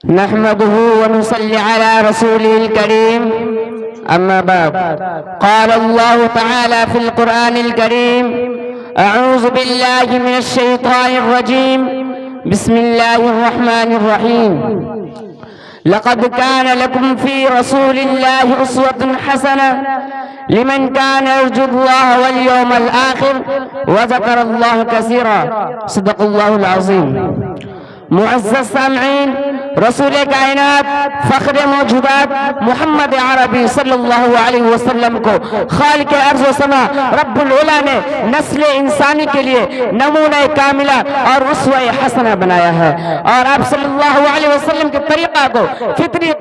نحمده ونصلي على رسوله الكريم أما بعد قال الله تعالى في القرآن الكريم أعوذ بالله من الشيطان الرجيم بسم الله الرحمن الرحيم لقد كان لكم في رسول الله أسوة حسنة لمن كان يرجو الله واليوم الآخر وذكر الله كثيرا صدق الله العظيم معزز سامعین، رسول کائنات فخر موجودات محمد عربی صلی اللہ علیہ وسلم کو خالق ارض و سما رب العلا نے نسل انسانی کے لیے نمونہ کاملہ اور اسوہ حسنہ بنایا ہے، اور آپ صلی اللہ علیہ وسلم کے طریقہ کو فطری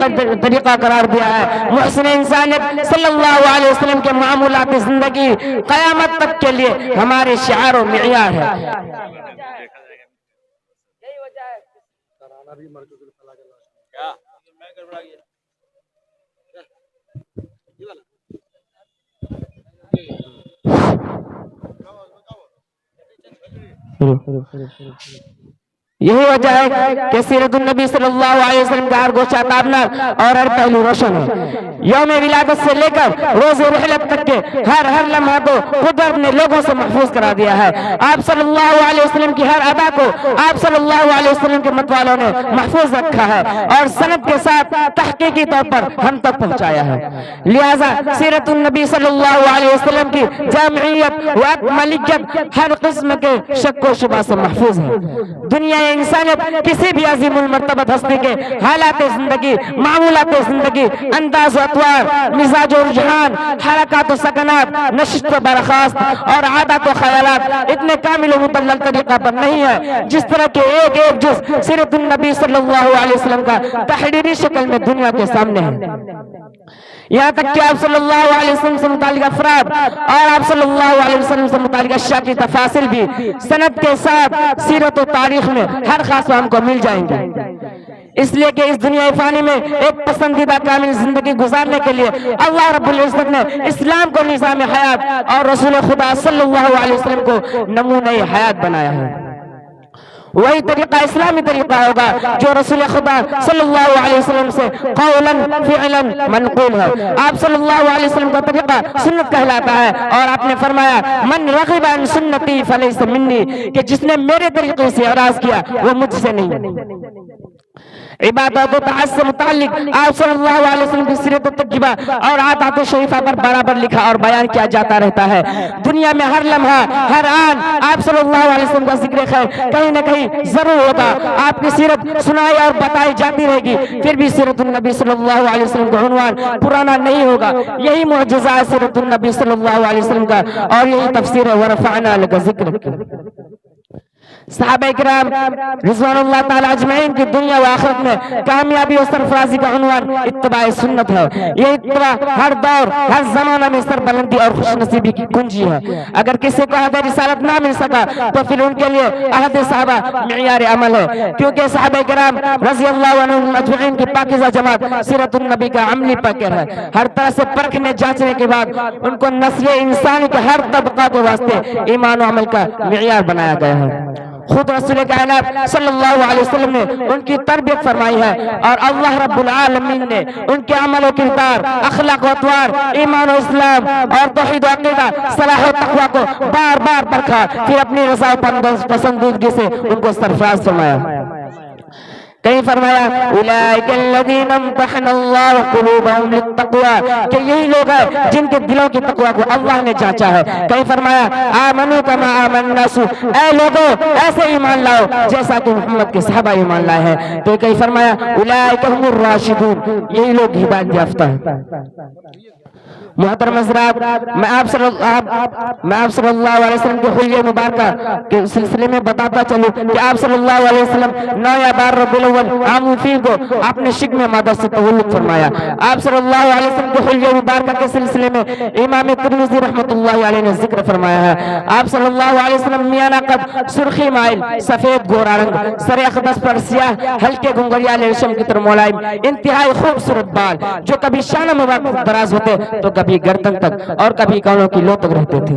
طریقہ قرار دیا ہے۔ محسن انسانیت صلی اللہ علیہ وسلم کے معمولات زندگی قیامت تک کے لیے ہمارے شعار و معیار ہے۔ یہی وجہ ہے کہ سیرت النبی صلی اللہ علیہ وسلم کا ہر گوشہ تابناک اور ہر پہلو روشن ہے۔ یوم ولادت سے لے کر روز رحلت تک کے ہر لمحہ کو قدرت نے لوگوں سے محفوظ کرا دیا ہے۔ آپ صلی اللہ علیہ وسلم کی ہر ادا کو آپ صلی اللہ علیہ وسلم کے مت والوں نے محفوظ رکھا ہے اور سند کے ساتھ تحقیقی طور پر ہم تک پہنچایا ہے۔ لہٰذا سیرت النبی صلی اللہ علیہ وسلم کی جامعیت و اکمالیت ہر قسم کے شک و شبہ سے محفوظ ہے۔ دنیا انسانیت کسی بھی عظیم المرتبت ہستی کے حالات زندگی، معمولات زندگی، انداز و اطوار، مزاج و رجحان، حرکات و سکنات، نشست و برخاست اور عادات و خیالات اتنے کامل و مدلل طریقہ پر نہیں ہے جس طرح کے ایک جز سیرت النبی صلی اللہ علیہ وسلم کا تحریری شکل میں دنیا کے سامنے ہے۔ یہاں تک کہ آپ صلی اللہ علیہ وسلم سے متعلق افراد اور آپ صلی اللہ علیہ وسلم سے متعلق اشیاء کی تفاصیل بھی سند کے ساتھ سیرت و تاریخ میں ہر خاص ہم کو مل جائیں گے، اس لیے کہ اس دنیا فانی میں ایک پسندیدہ کامل زندگی گزارنے کے لیے اللہ رب العزت نے اسلام کو نظام حیات اور رسول خدا صلی اللہ علیہ وسلم کو نمونہ حیات بنایا ہے۔ وہی طریقہ اسلامی طریقہ ہوگا جو رسول خدا صلی اللہ علیہ وسلم سے قولاً فعلاً منقول ہے۔ آپ صلی اللہ علیہ وسلم کا طریقہ سنت کہلاتا ہے، اور آپ نے فرمایا من رغب عن سنتی فلیس منی، کہ جس نے میرے طریقے سے اعراض کیا وہ مجھ سے نہیں۔ عبادت و تعز سے متعلق آپ صلی اللہ علیہ وسلم کی سیرت و تجربہ اور عادات شریفہ پر برابر لکھا اور بیان کیا جاتا رہتا ہے۔ دنیا میں ہر لمحہ ہر آن آپ صلی اللہ علیہ وسلم کا ذکر خیر کہیں نہ کہیں ضرور ہوگا۔ آپ کی سیرت سنائی اور بتائی جاتی رہے گی، پھر بھی سیرت النبی صلی اللہ علیہ وسلم کا عنوان پرانا نہیں ہوگا۔ یہی معجزہ ہے سیرت النبی صلی اللہ علیہ وسلم کا، اور یہی تفسیر ہے ورفعنا لک ذکرک۔ صحابہ کرام رضوان اللہ تعالی اجمعین کی دنیا و آخرت میں کامیابی و سرفرازی کا عنوان اتباع سنت ہے۔ یہ اتباع ہر دور ہر زمانہ میں سربلندی اور خوش نصیبی کی کنجی ہے۔ اگر کسی کو عہد رسالت نہ مل سکا تو پھر ان کے لیے عہد صحابہ معیار عمل ہے، کیونکہ صحابہ کرام رضی اللہ عنہم اجمعین کی پاکیزہ جماعت سیرت النبی کا عملی پیکر ہے۔ ہر طرح سے پرکھنے جانچنے کے بعد ان کو نسل انسانی کے ہر طبقہ کے واسطے ایمان و عمل کا معیار بنایا گیا ہے۔ خود رسول کائنات صلی اللہ علیہ وسلم نے ان کی تربیت فرمائی ہے، اور اللہ رب العالمین نے ان کے عمل و کردار، اخلاق و اطوار، ایمان و اسلام اور توحید و عقیدہ، صلاح و تقوی کو بار بار پرکھا، پھر اپنی رضا و پسندیدگی سے ان کو سرفراز فرمایا۔ کہیں فرمایا اولئک الذین امتحن اللہ قلوبہم للتقوی، کہ یہی لوگ ہیں جن کے دلوں کی تقوی کو اللہ نے جانچا ہے۔ کہیں فرمایا آمنوا کما آمن الناس، اے لوگوں ایسے ایمان لاؤ جیسا کہ محمد کے صحابہ ایمان لائے ہیں۔ تو کہیں فرمایا اولئک هم الراشدون، یہی لوگ ہدایت یافتہ ہیں۔ محترم حضرات، میں آپ صلی اللہ علیہ وسلم کے حلیہ مبارکہ کے سلسلے میں بتاتا چلوں کہ آپ صلی اللہ علیہ وسلم 9 یا 12 ربیع الاول عام الفیل کو آپ نے شک میں مادر سے تولد فرمایا۔ آپ صلی اللہ علیہ وسلم کے حلیہ مبارکہ کے سلسلے میں امام ترمذی رحمۃ اللہ علیہ نے ذکر فرمایا ہے۔ آپ صلی اللہ علیہ وسلم میانہ قد، سرخی مائل، سفید گورا رنگ، سر اقدس پر سیاہ ہلکے گھنگریال ریشم کی طرح ملائم، انتہائی خوبصورت بال جو کبھی شانہ مبارک دراز ہوتے تو کبھی گردن تک اور کبھی کانوں کی لو تک رہتے تھے۔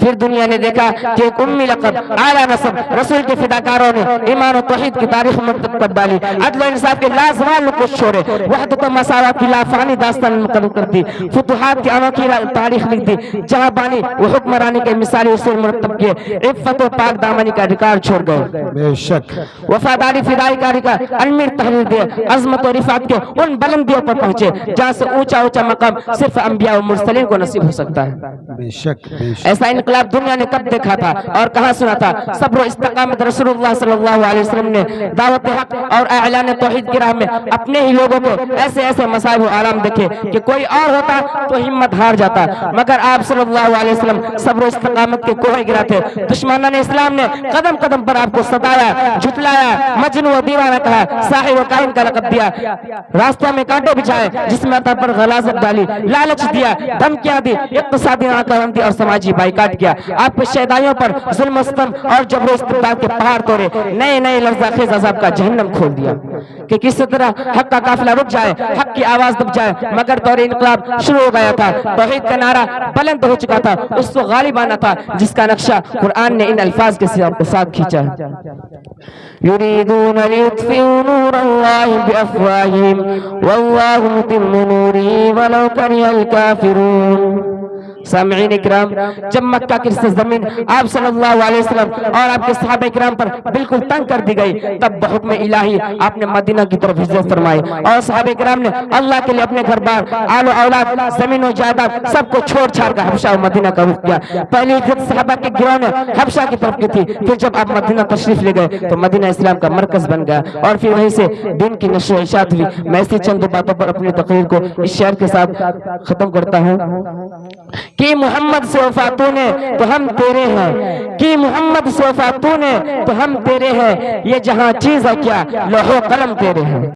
پھر دنیا نے دیکھا کہ ایک امی لقب اعلیٰ نسب رسول کے فداکاروں نے ایمان و توحید کی تاریخ مرتب کر ڈالی، عدل و انصاف کے لازوال نقوش چھوڑے، وحدت و مساوات کی لافانی داستان مقرر کر دی، فتوحات کی انوکھی تاریخ لکھ دی، جہاں بانی و حکمرانی کے مثالی اصول مرتب کیے، عفت و پاک دامنی کا ریکارڈ چھوڑ گئے، بے شک وفاداری فدائی کاری کا انمیر تحریر دے، عظمت و رفعت کے ان بلندیوں پر پہنچے جہاں سے اونچا اونچا مقام صرف انبیاء و مرسلین کو نصیب ہو سکتا ہے۔ بے شک بے شک ایسا انقلاب دنیا نے کب دیکھا تھا اور کہاں سنا تھا؟ صبر و استقامت رسول اللہ صلی اللہ علیہ وسلم نے دعوت حق اور اعلان توحید کی راہ میں اپنے ہی لوگوں کو ایسے ایسے مصائب و آلام دیکھے کہ کوئی اور ہوتا تو ہمت ہار جاتا، مگر آپ صلی اللہ علیہ وسلم صبر و استقامت کے کوہ گراتے۔ دشمنان اسلام نے قدم قدم پر آپ کو ستایا، جھٹلایا، مجنون و دیوانہ کہا، ساحر و کاہن کا لقب دیا، راستہ میں کانٹے بچھائے، جسم عطا پر غلاظت ڈالی، لالچ دیا، دھمکیاں دی، اقتصادی ناکارندگی اور سماجی بائیکاٹ کیا، آپ پہ شہدائیوں پر ظلم و ستم اور جبر و استبداد کے پہاڑ توڑے، نئے نئے لرزہ خیز عذاب کا جہنم کھول دیا کہ کس طرح حق کا قافلہ رک جائے، حق کی آواز دب جائے، مگر دور انقلاب شروع ہو گیا تھا، توحید کا نعرہ بلند ہو چکا تھا، اس کو غالب آنا تھا جس کا نقشہ قرآن نے ان الفاظ کے ساتھ کھینچا ہے۔ یریدون لیطفئوا نور اللہ بافواہہم واللہ متم نورہ ولو کرہ الکافرون۔ سامعین اکرام، جب مکہ کی سرزمین آپ صلی اللہ علیہ وسلم اور آپ کے صحابہ اکرام پر بالکل تنگ کر دی گئی، تب بحکم الہی آپ نے مدینہ کی طرف ہجرت فرمائی اور صحابہ اکرام نے اللہ کے لیے اپنے گھر بار، آل و اولاد، زمین و جائیداد سب کو چھوڑ چھاڑ کر حبشہ و مدینہ کا رخ کیا۔ پہلی ہجرت صحابہ کے گروہ نے حبشہ کی طرف کی تھی، پھر جب آپ مدینہ تشریف لے گئے تو مدینہ اسلام کا مرکز بن گیا اور پھر وہیں سے دین کی نشر و اشاعت ہوئی۔ میں اسی چند باتوں پر اپنی تقریر کو اس شعر کے ساتھ ختم کرتا ہوں کہ محمد سے وفا تو نے تو ہم تیرے ہیں، کہ محمد سے وفا تو نے تو ہم تیرے ہیں، یہ جہاں چیز ہے کیا لوح و قلم تیرے ہیں۔